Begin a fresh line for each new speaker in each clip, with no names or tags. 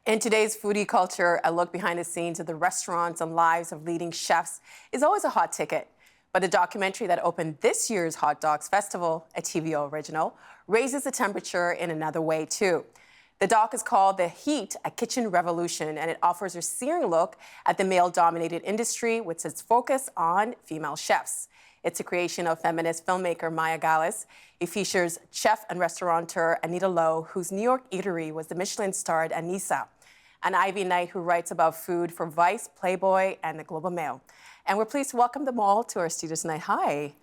In today's foodie culture, a look behind the scenes of the restaurants and lives of leading chefs is always a hot ticket. But the documentary that opened this year's Hot Docs Festival, a TVO original, raises the temperature in another way too. The doc is called The Heat, A Kitchen Revolution, and it offers a searing look at the male-dominated industry with its focus on female chefs. It's a creation of feminist filmmaker Maya Gallus. It features chef and restaurateur Anita Lo, whose New York eatery was the Michelin-starred Anita, and Ivy Knight, who writes about food for Vice, Playboy, and the Global Mail. And we're pleased to welcome them all to our studio tonight. Hi.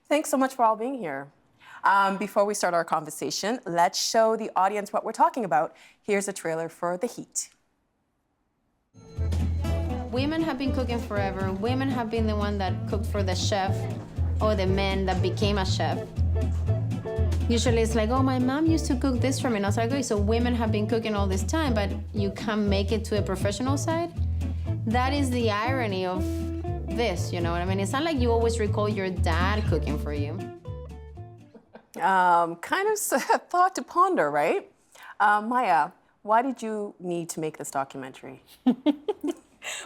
Thanks so much for all being here. Before we start our conversation, let's show the audience what we're talking about. Here's a trailer for The Heat.
Women have been cooking forever. Women have been the one that cooked for the chef or the man that became a chef. Usually it's like, oh, my mom used to cook this for me. And I was like, okay, so women have been cooking all this time, but you can't make it to a professional side? That is the irony of this, you know what I mean? It's not like you always recall your dad cooking for you.
Kind of a thought to ponder, right? Maya, why did you need to make this documentary?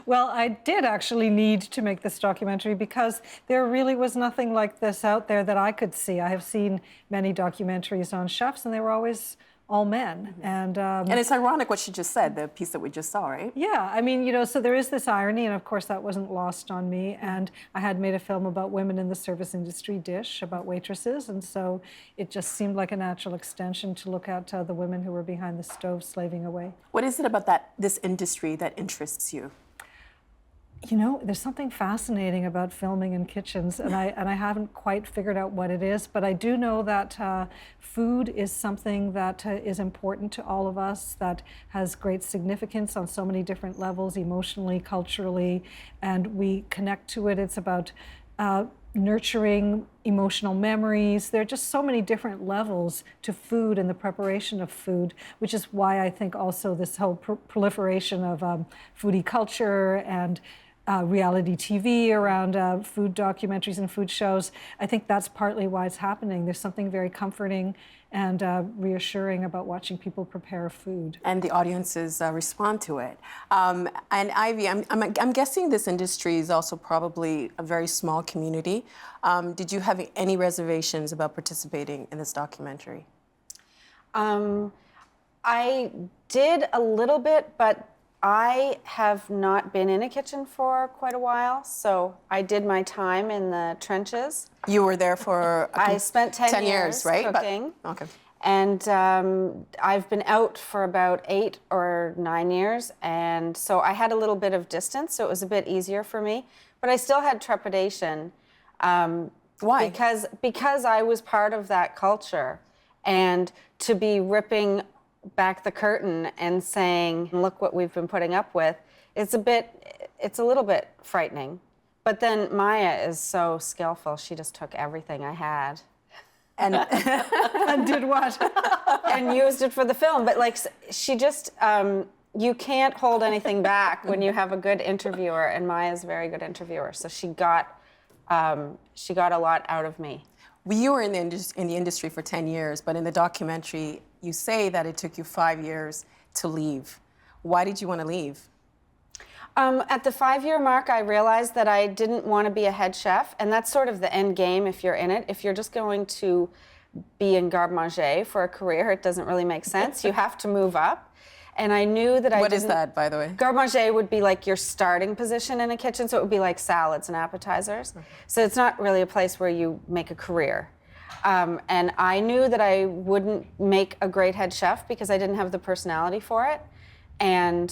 Well, I did actually need to make this documentary because there really was nothing like this out there that I could see. I have seen many documentaries on chefs, and they were always all men.
Mm-hmm. And it's ironic what she just said, the piece that we just saw, right?
Yeah, I mean, you know, so there is this irony, and of course that wasn't lost on me. And I had made a film about women in the service industry, Dish, about waitresses, and so it just seemed like a natural extension to look at the women who were behind the stove slaving away.
What is it about this industry that interests you?
You know, there's something fascinating about filming in kitchens, and I haven't quite figured out what it is, but I do know that food is something that is important to all of us, that has great significance on so many different levels, emotionally, culturally, and we connect to it. It's about nurturing emotional memories. There are just so many different levels to food and the preparation of food, which is why I think also this whole proliferation of foodie culture and reality TV around food documentaries and food shows, I think that's partly why it's happening. There's something very comforting and reassuring about watching people prepare food.
And the audiences respond to it. And Ivy, I'm guessing this industry is also probably a very small community. Did you have any reservations about participating in this documentary?
I did a little bit, but I have not been in a kitchen for quite a while, so I did my time in the trenches.
You were there for
I spent 10
years, right?
Cooking.
Okay.
And I've been out for about 8 or 9 years, and so I had a little bit of distance, so it was a bit easier for me. But I still had trepidation.
Why?
Because I was part of that culture, and to be ripping back the curtain and saying, look what we've been putting up with, it's a little bit frightening. But then Maya is so skillful, she just took everything I had. And,
And did what?
and used it for the film. But like, she just, you can't hold anything back when you have a good interviewer, and Maya's a very good interviewer. So she got a lot out of me.
You were in the industry for 10 years, but in the documentary, you say that it took you 5 years to leave. Why did you want to leave?
At the 5-year mark, I realized that I didn't want to be a head chef, and that's sort of the end game if you're in it. If you're just going to be in garde-manger for a career, it doesn't really make sense. You have to move up. And I knew that
What is that, by the way?
Garde-manger would be like your starting position in a kitchen, so it would be like salads and appetizers. So it's not really a place where you make a career. And I knew that I wouldn't make a great head chef because I didn't have the personality for it. And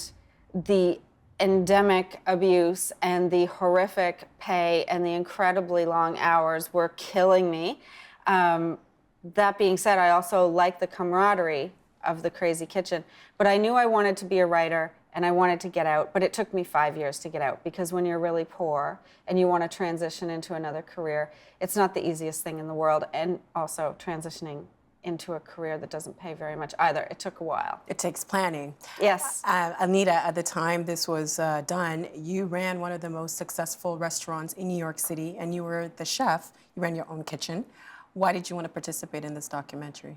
the endemic abuse and the horrific pay and the incredibly long hours were killing me. That being said, I also like the camaraderie of the crazy kitchen. But I knew I wanted to be a writer and I wanted to get out, but it took me 5 years to get out because when you're really poor and you want to transition into another career, it's not the easiest thing in the world, and also transitioning into a career that doesn't pay very much either. It took a while.
It takes planning.
Yes.
Anita, at the time this was done, you ran one of the most successful restaurants in New York City, and you were the chef. You ran your own kitchen. Why did you want to participate in this documentary?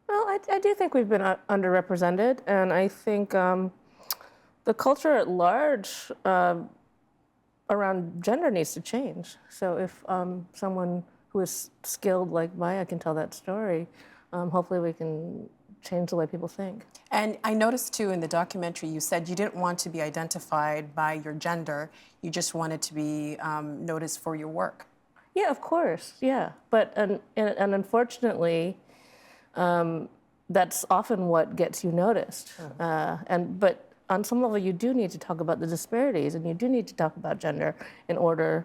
Well, I do think we've been underrepresented, and I think the culture at large around gender needs to change. So if someone who is skilled like Maya can tell that story, hopefully we can change the way people think.
And I noticed too in the documentary, you said you didn't want to be identified by your gender. You just wanted to be noticed for your work.
Yeah, of course, yeah. But and unfortunately, that's often what gets you noticed. But on some level, you do need to talk about the disparities, and you do need to talk about gender in order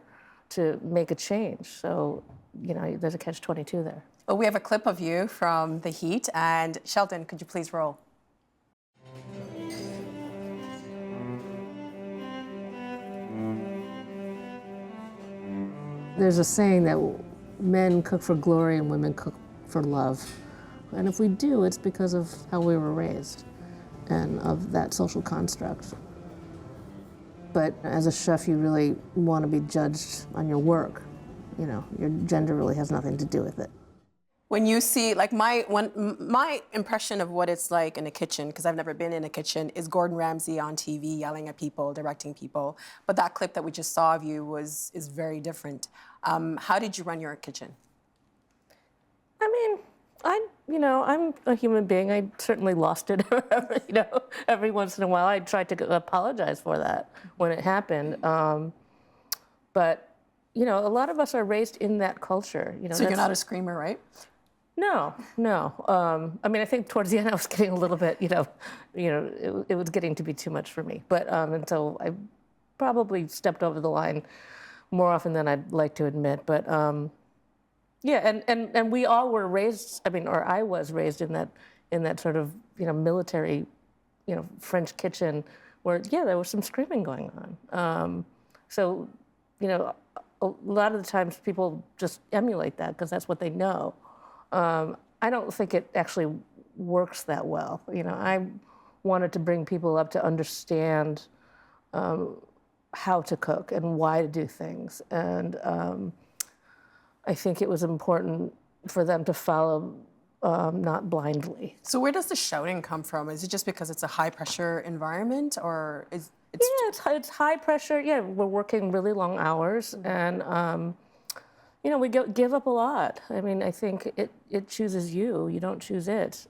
to make a change. So, you know, there's a catch-22 there.
Well, we have a clip of you from The Heat, and Sheldon, could you please roll?
There's a saying that men cook for glory and women cook for love. And if we do, it's because of how we were raised and of that social construct. But as a chef, you really want to be judged on your work. You know, your gender really has nothing to do with it.
When you see, like my impression of what it's like in a kitchen, because I've never been in a kitchen, is Gordon Ramsay on TV yelling at people, directing people. But that clip that we just saw of you is very different. How did you run your kitchen?
I mean, I'm a human being. I certainly lost it, every once in a while. I tried to apologize for that when it happened. But, a lot of us are raised in that culture.
So you're not a screamer, right?
No. I mean, I think towards the end I was getting a little bit, it was getting to be too much for me. But and so I probably stepped over the line more often than I'd like to admit. But yeah, and we all were raised. I mean, or I was raised in that sort of military, French kitchen where there was some screaming going on. So a lot of the times people just emulate that because that's what they know. I don't think it actually works that well. I wanted to bring people up to understand how to cook and why to do things. And I think it was important for them to follow, not blindly.
So where does the shouting come from? Is it just because it's a high-pressure environment, or is it?
Yeah, it's high pressure. Yeah, we're working really long hours, and we give up a lot. I mean, I think it chooses you. You don't choose it.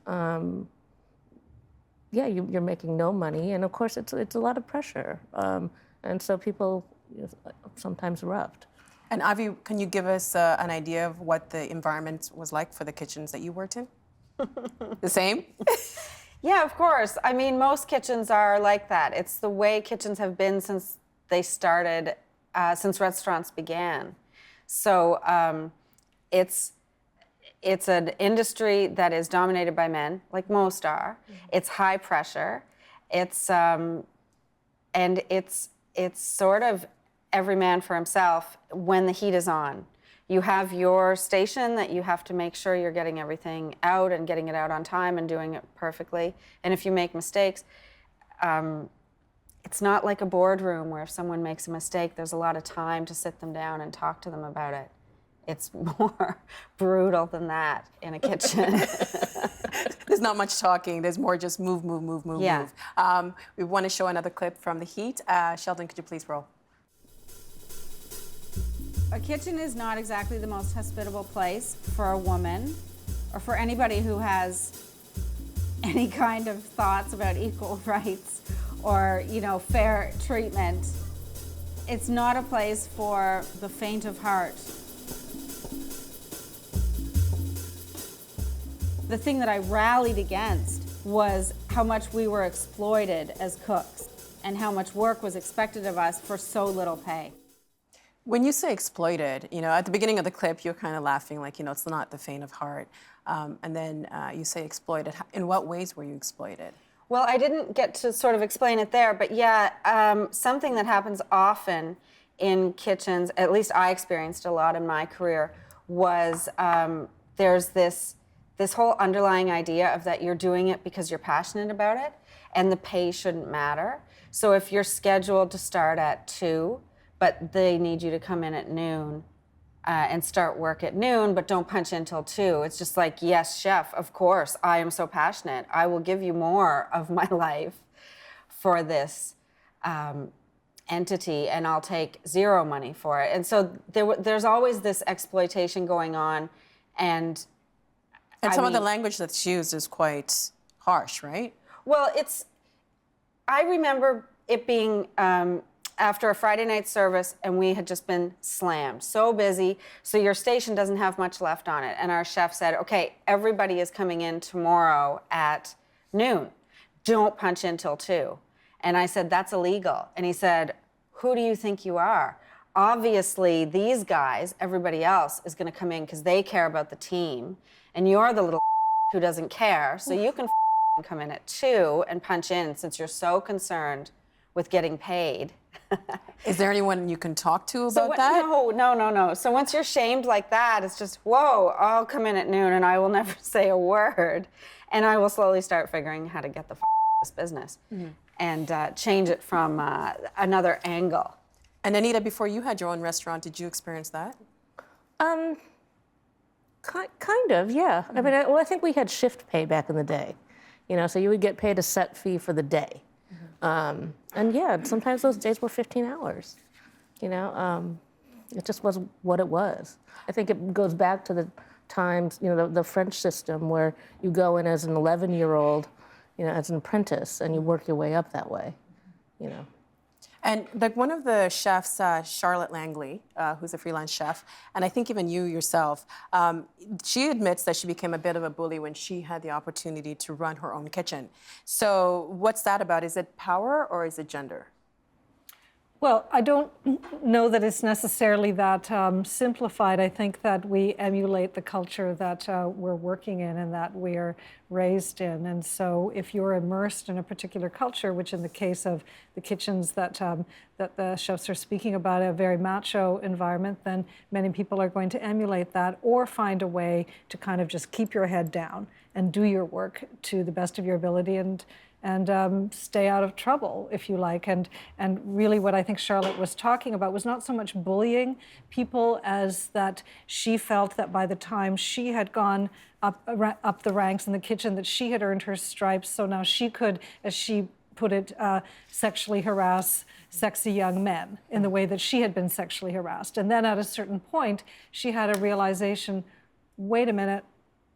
You're making no money, and of course, it's a lot of pressure, and so people sometimes erupt.
And Avi, can you give us an idea of what the environment was like for the kitchens that you worked in? The same?
Yeah, of course. I mean, most kitchens are like that. It's the way kitchens have been since they started, since restaurants began. So it's an industry that is dominated by men, like most are. Mm-hmm. It's high pressure. It's sort of every man for himself when the heat is on. You have your station that you have to make sure you're getting everything out and getting it out on time and doing it perfectly. And if you make mistakes, it's not like a boardroom where if someone makes a mistake, there's a lot of time to sit them down and talk to them about it. It's more brutal than that in a kitchen.
There's not much talking. There's more just move, move.
Yeah.
We want to show another clip from The Heat. Sheldon, could you please roll?
A kitchen is not exactly the most hospitable place for a woman or for anybody who has any kind of thoughts about equal rights or, fair treatment. It's not a place for the faint of heart. The thing that I rallied against was how much we were exploited as cooks and how much work was expected of us for so little pay.
When you say exploited, at the beginning of the clip, you're kind of laughing like, it's not the faint of heart. And then you say exploited. In what ways were you exploited?
Well, I didn't get to sort of explain it there, but something that happens often in kitchens, at least I experienced a lot in my career, was there's this whole underlying idea of that you're doing it because you're passionate about it, and the pay shouldn't matter. So if you're scheduled to start at 2, but they need you to come in at noon, and start work at noon, but don't punch in till 2. It's just like, yes, chef, of course, I am so passionate. I will give you more of my life for this entity, and I'll take 0 money for it. And so there's always this exploitation going on, and
some of the language that's used is quite harsh, right?
Well, I remember it being after a Friday night service, and we had just been slammed, so busy, so your station doesn't have much left on it. And our chef said, okay, everybody is coming in tomorrow at noon. Don't punch in till 2. And I said, that's illegal. And he said, who do you think you are? Obviously, these guys, everybody else, is going to come in because they care about the team, and you're the little who doesn't care, so you can come in at 2 and punch in since you're so concerned with getting paid.
Is there anyone you can talk to about that?
No. So once you're shamed like that, it's just, whoa, I'll come in at noon and I will never say a word. And I will slowly start figuring how to get the this business and change it from another angle.
And Anita, before you had your own restaurant, did you experience that?
Kind of, yeah. I mean, I think we had shift pay back in the day. So you would get paid a set fee for the day. And yeah, sometimes those days were 15 hours. It just was what it was. I think it goes back to the times, the French system where you go in as an 11-year-old, as an apprentice, and you work your way up that way,
And like one of the chefs, Charlotte Langley, who's a freelance chef, and I think even you yourself, she admits that she became a bit of a bully when she had the opportunity to run her own kitchen. So what's that about? Is it power or is it gender?
Well, I don't know that it's necessarily that simplified. I think that we emulate the culture that we're working in and that we're raised in. And so if you're immersed in a particular culture, which in the case of the kitchens that the chefs are speaking about, a very macho environment, then many people are going to emulate that or find a way to kind of just keep your head down and do your work to the best of your ability and stay out of trouble, if you like. And really what I think Charlotte was talking about was not so much bullying people as that she felt that by the time she had gone up the ranks in the kitchen, that she had earned her stripes, so now she could, as she put it, sexually harass sexy young men in the way that she had been sexually harassed. And then at a certain point, she had a realization, wait a minute,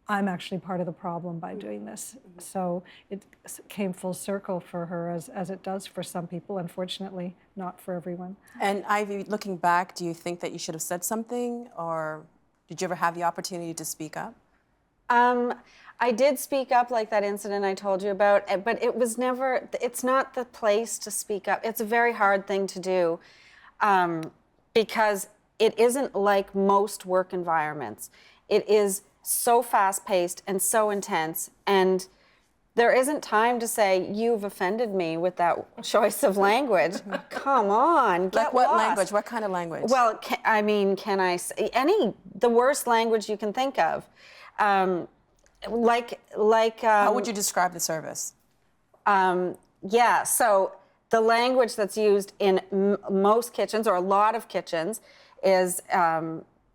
I'm actually part of the problem by doing this. So it came full circle for her, as it does for some people, unfortunately, not for everyone.
And Ivy, looking back, do you think that you should have said something, or did you ever have the opportunity to speak up?
I did speak up, like that incident I told you about, but it was never, it's not the place to speak up. It's a very hard thing to do because it isn't like most work environments. It is so fast-paced and so intense, and there isn't time to say, you've offended me with that choice of language. Come on, get
Like what
lost.
language? What kind of language?
Well, can I say the worst language you can think of?
How would you describe the service?
Yeah, so the language that's used in most kitchens, or a lot of kitchens, is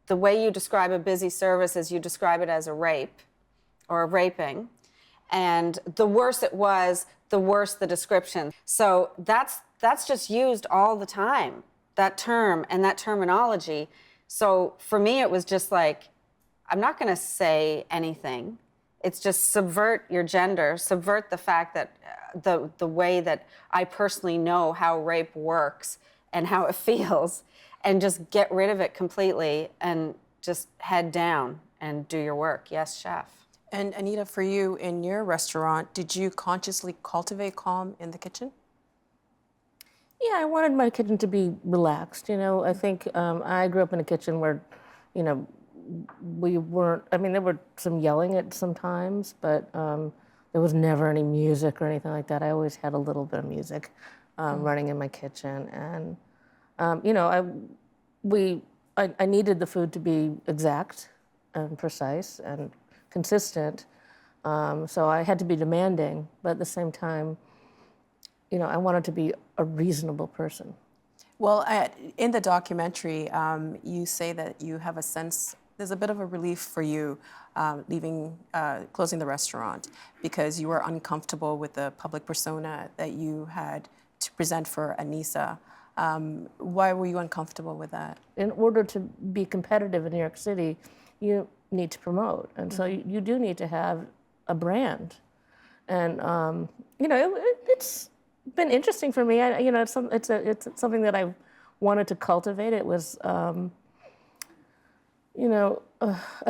the way you describe a busy service is you describe it as a rape or a raping. And the worse it was, the worse the description. So that's just used all the time, that term and that terminology. So for me, it was just like, I'm not going to say anything. It's just subvert your gender, subvert the fact that the way that I personally know how rape works and how it feels, and just get rid of it completely and just head down and do your work. Yes, chef.
And Anita, for you in your restaurant, did you consciously cultivate calm in the kitchen?
Yeah, I wanted my kitchen to be relaxed. I think I grew up in a kitchen where, we weren't, there were some yelling at some times, but there was never any music or anything like that. I always had a little bit of music running in my kitchen. And, I needed the food to be exact and precise and consistent. So I had to be demanding, but at the same time, I wanted to be a reasonable person.
Well, in the documentary, you say that you have a sense, there's a bit of a relief for you closing the restaurant because you were uncomfortable with the public persona that you had to present for Anissa. Why were you uncomfortable with that?
In order to be competitive in New York City, you need to promote. And so you do need to have a brand. And, it's been interesting for me. It's something that I've wanted to cultivate. It was, a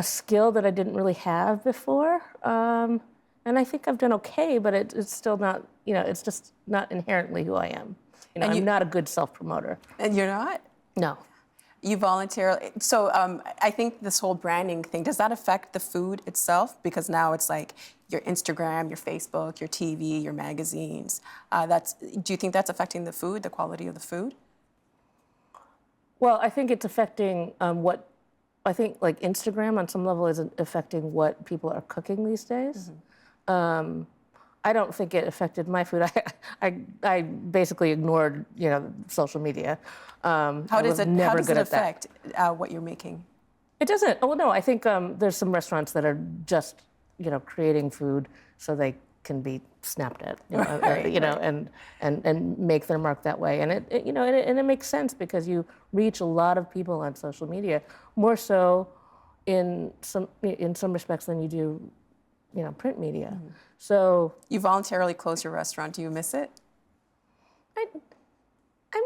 skill that I didn't really have before. And I think I've done okay, but it's still not, it's just not inherently who I am. I'm not a good self-promoter.
And you're not?
No.
You voluntarily, so I think this whole branding thing, does that affect the food itself? Because now it's like your Instagram, your Facebook, your TV, your magazines. Do you think that's affecting the food, the quality of the food?
Well, I think it's affecting I think like Instagram on some level is affecting what people are cooking these days. Mm-hmm. I don't think it affected my food. I basically ignored, social media.
How does it affect what you're making?
It doesn't. Oh no, I think there's some restaurants that are just, creating food so they can be snapped at, and make their mark that way. And it makes sense because you reach a lot of people on social media, more so in some respects than you do, print media. Mm-hmm. So
you voluntarily close your restaurant. Do you miss it?
I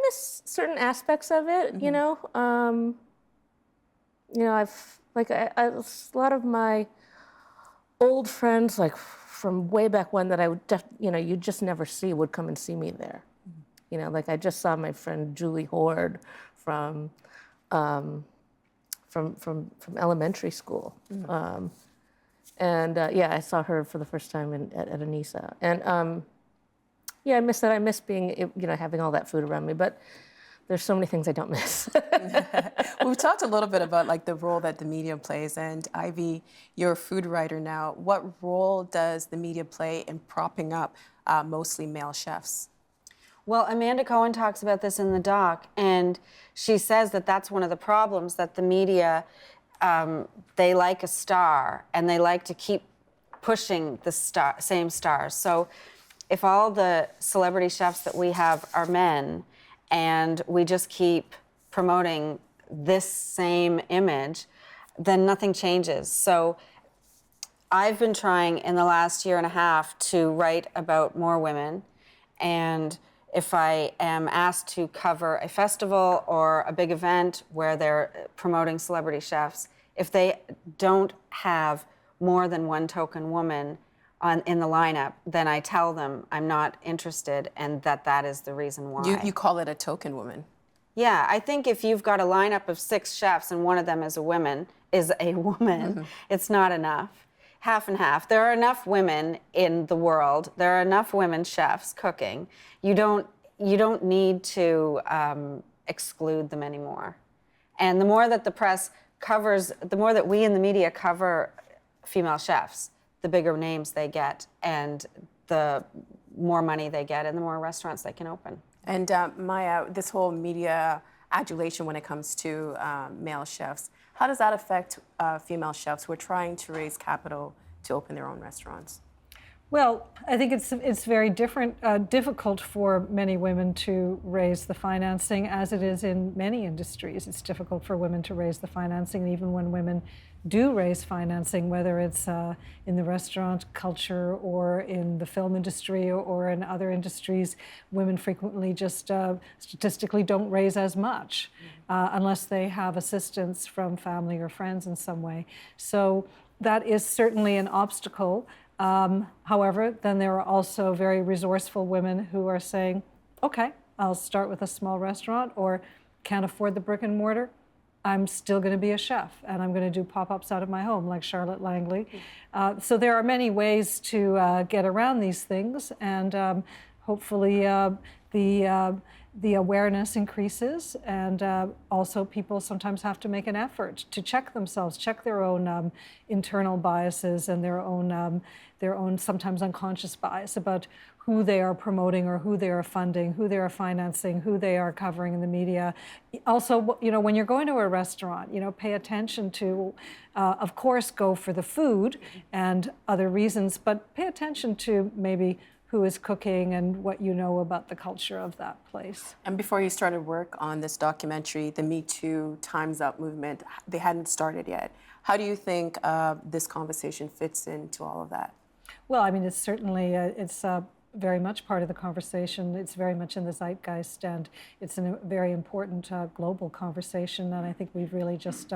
miss certain aspects of it. Mm-hmm. I've a lot of my old friends, like from way back when, that I would, you just never see, would come and see me there. Mm-hmm. I just saw my friend Julie Horde from elementary school. Mm-hmm. I saw her for the first time at Anissa. And I miss that. I miss being, having all that food around me. But there's so many things I don't miss.
We've talked a little bit about the role that the media plays. And Ivy, you're a food writer now. What role does the media play in propping up mostly male chefs?
Well, Amanda Cohen talks about this in the doc, and she says that that's one of the problems, that the media, they like a star, and they like to keep pushing the same stars. So if all the celebrity chefs that we have are men, and we just keep promoting this same image, then nothing changes. So I've been trying in the last year and a half to write about more women, and if I am asked to cover a festival or a big event where they're promoting celebrity chefs, if they don't have more than one token woman in the lineup, then I tell them I'm not interested, and that is the reason why.
You call it a token woman?
Yeah, I think if you've got a lineup of 6 chefs and one of them is a woman, mm-hmm. It's not enough. Half and half. There are enough women in the world. There are enough women chefs cooking. You don't need to exclude them anymore. And the more that the press covers, the more that we in the media cover female chefs, the bigger names they get, and the more money they get, and the more restaurants they can open.
And Maya, this whole media adulation when it comes to male chefs, how does that affect female chefs who are trying to raise capital to open their own restaurants?
Well, I think it's very difficult for many women to raise the financing, as it is in many industries. It's difficult for women to raise the financing, and even when women do raise financing, whether it's in the restaurant culture or in the film industry or in other industries, women frequently just statistically don't raise as much unless they have assistance from family or friends in some way. So that is certainly an obstacle. However, then there are also very resourceful women who are saying, okay, I'll start with a small restaurant, or can't afford the brick and mortar. I'm still going to be a chef, and I'm going to do pop-ups out of my home, like Charlotte Langley. So there are many ways to get around these things, and hopefully the awareness increases, and also people sometimes have to make an effort to check themselves, check their own internal biases and their own sometimes unconscious bias about who they are promoting or who they are funding, who they are financing, who they are covering in the media. Also, you know, when you're going to a restaurant, you know, pay attention to, of course, go for the food and other reasons, but pay attention to maybe who is cooking and what you know about the culture of that place.
And before you started work on this documentary, the Me Too, Time's Up movement, they hadn't started yet. How do you think this conversation fits into all of that?
Well, I mean, it's certainly, it's very much part of the conversation. It's very much in the zeitgeist, and it's a very important global conversation. And I think we've really just,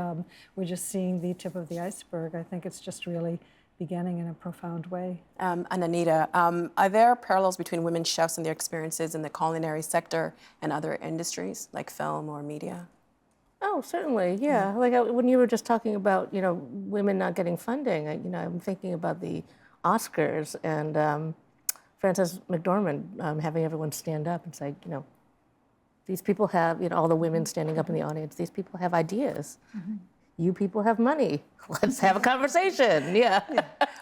we're just seeing the tip of the iceberg. I think it's just really beginning in a profound way.
And Anita, are there parallels between women chefs and their experiences in the culinary sector and other industries like film or media?
Oh, certainly, yeah. Like when you were just talking about, you know, women not getting funding, you know, I'm thinking about the Oscars and Frances McDormand having everyone stand up and say, you know, these people have, you know, all the women standing up in the audience, these people have ideas. You people have money. Let's have a conversation. Yeah.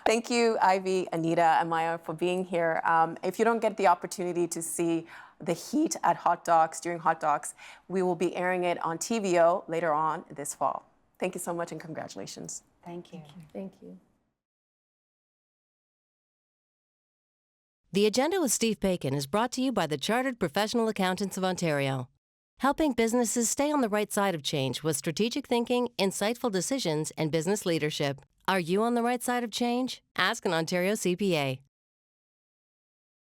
Thank you, Ivy, Anita, and Maya for being here. If you don't get the opportunity to see the heat at Hot Docs during Hot Docs, we will be airing it on TVO later on this fall. Thank you so much and congratulations.
Thank you.
Thank you.
The Agenda with Steve Bacon is brought to you by the Chartered Professional Accountants of Ontario, helping businesses stay on the right side of change with strategic thinking, insightful decisions, and business leadership. Are you on the right side of change? Ask an Ontario CPA.